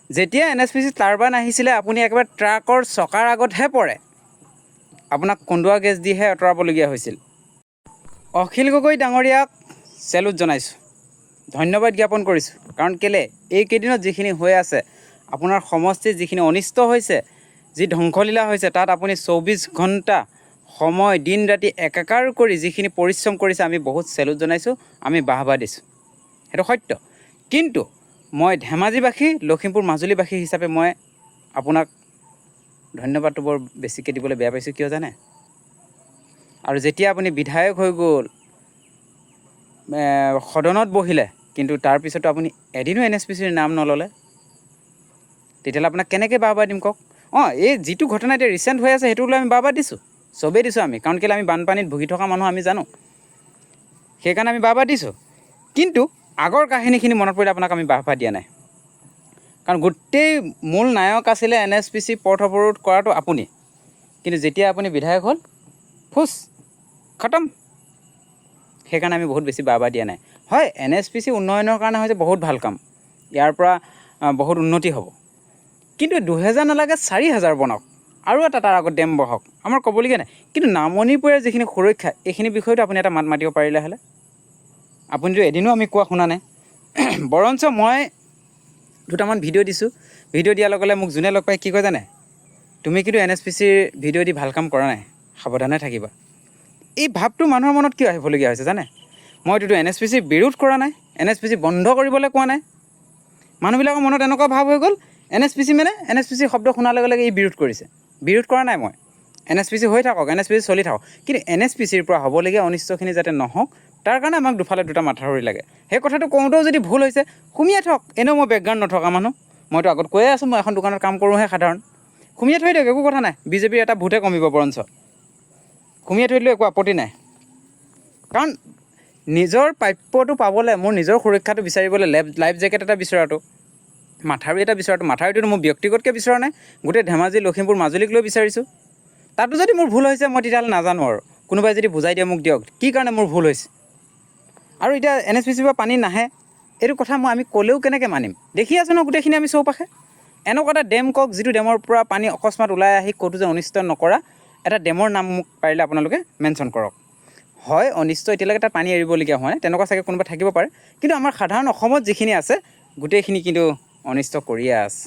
যেতিয়া NSPC turbine আহিছিলে আপুনি একেবাৰে ট্ৰাকৰ চকাৰ আগতহে পৰে, আপোনাক কন্দুৱা গেছ দিহে আঁতৰাবলগীয়া হৈছিল। অখিল গগৈ ডাঙৰীয়াক চেলুট জনাইছোঁ, ধন্যবাদ জ্ঞাপন কৰিছোঁ। কাৰণ কেলে এইকেইদিনত যিখিনি হৈ আছে, আপোনাৰ সমষ্টিত যিখিনি অনিষ্ট হৈছে, যি ধ্বংসলীলা হৈছে, তাত আপুনি 24 ঘণ্টা সময় দিন ৰাতি একাকাৰ কৰি যিখিনি পৰিশ্ৰম কৰিছে, আমি বহুত চেলুট জনাইছোঁ, আমি বাহবা দিছোঁ, সেইটো সত্য। কিন্তু মই ধেমাজিবাসী, লখিমপুৰ মাজুলীবাসী হিচাপে মই আপোনাক ধন্যবাদটো বৰ বেছিকৈ দিবলৈ বেয়া পাইছোঁ, কিয় জানে? আৰু যেতিয়া আপুনি বিধায়ক হৈ গ'ল, সদনত বহিলে, কিন্তু তাৰপিছতো আপুনি এদিনো NSPCৰ নাম নল'লে, তেতিয়াহ'লে আপোনাক কেনেকৈ বাহবা দিম কওক? এই যিটো ঘটনা এতিয়া ৰিচেণ্ট হৈ আছে, সেইটোক লৈ আমি বাহবা দিছোঁ, চবেই দিছোঁ আমি, কাৰণ কেলৈ আমি বানপানীত ভুগি থকা মানুহ আমি জানো, সেইকাৰণে আমি বাহবা দিছোঁ। কিন্তু আগৰ কাহিনীখিনি মনত পৰিলে আপোনাক আমি বাহবা দিয়া নাই, কাৰণ গোটেই মূল নায়ক আছিলে NSPC পথ অৱৰোধ কৰাটো আপুনি। কিন্তু যেতিয়া আপুনি বিধায়ক হ'ল, ফুচ খতম, সেইকাৰণে আমি বহুত বেছি বাহবা দিয়া নাই। হয়, NSPC উন্নয়নৰ কাৰণে হৈছে বহুত ভাল কাম, ইয়াৰ পৰা বহুত উন্নতি হ'ব, কিন্তু 2000 নালাগে 4000 বনাওক, আৰু এটা তাৰ আগত ডেম বহাওক, আমাৰ ক'বলগীয়া নাই। কিন্তু নামনিপুৰৰ যিখিনি সুৰক্ষা, এইখিনি বিষয়তো আপুনি এটা মাত মাতিব পাৰিলে হ'লে। আপুনিতো এদিনো আমি কোৱা শুনা নাই। বৰঞ্চ মই দুটামান ভিডিঅ' দিছোঁ, ভিডিঅ' দিয়াৰ লগে লগে মোক যোনে লগ পাই কি কয় জানে? তুমি কিন্তু NSPCৰ ভিডিঅ' দি ভাল কাম কৰা নাই, সাৱধানে থাকিবা। এই ভাৱটো মানুহৰ মনত কিয় আহিবলগীয়া হৈছে জানে? মইতো NSPCৰ বিৰোধ কৰা নাই, NSPC বন্ধ কৰিবলৈ কোৱা নাই। মানুহবিলাকৰ মনত এনেকুৱা ভাৱ হৈ গ'ল, NSPC মানে NSPC শব্দ শুনাৰ লগে লগে ই বিৰোধ কৰিছে। বিৰোধ কৰা নাই মই, NSPC হৈ থাকক, NSPC চলি থাকক, কিন্তু NSPCৰ পৰা হ'বলগীয়া অনিষ্টখিনি যাতে নহওক, তাৰ কাৰণে আমাক দুফালে দুটা মাথাউৰি লাগে। সেই কথাটো কওঁতেও যদি ভুল হৈছে, সুমিয়াই থওক। এনেও মই বেকগ্ৰাউণ্ড নথকা মানুহ, মইতো আগত কৈয়ে আছোঁ, মই এখন দোকানত কাম কৰোঁহে সাধাৰণ। সুমিয়াই থৈ দিয়ক, একো কথা নাই, BJPৰ এটা ভোটহে কমিব বৰঞ্চ। সুমিয়াই থৈ দিলেও একো আপত্তি নাই, কাৰণ নিজৰ প্ৰাপ্যটো পাবলৈ, মোৰ নিজৰ সুৰক্ষাটো বিচাৰিবলৈ লাইফ জেকেট এটা বিচৰাটো, মাথাউৰি এটা বিচৰাটো, মাথাউৰিটোতো মোৰ ব্যক্তিগতকৈ বিচৰা নাই, গোটেই ধেমাজি, লখিমপুৰ, মাজুলীক লৈ বিচাৰিছোঁ। তাতো যদি মোৰ ভুল হৈছে, মই তেতিয়াহ'লে নাজানো আৰু, কোনোবাই যদি বুজাই দিয়ে মোক দিয়ক, কি কাৰণে মোৰ ভুল হৈছে। আৰু এতিয়া NSPCৰ পৰা পানী নাহে, এইটো কথা আমি ক'লেও কেনেকৈ মানিম? দেখি আছোঁ ন গোটেইখিনি আমি চৌপাশে। এনেকুৱা এটা ডেম কওক, যিটো ডেমৰ পৰা পানী অকস্মাত ওলাই আহি ক'তো যে অনিষ্ট নকৰা এটা ডেমৰ নাম মোক পাৰিলে আপোনালোকে মেনশ্যন কৰক। হয়, অনিষ্ট এতিয়ালৈকে তাত পানী এৰিবলগীয়া হোৱা নাই, তেনেকুৱা চাগে কোনোবা থাকিব পাৰে, কিন্তু আমাৰ সাধাৰণ অসমত যিখিনি আছে, গোটেইখিনি কিন্তু অনিষ্ট কৰিয়ে আছে।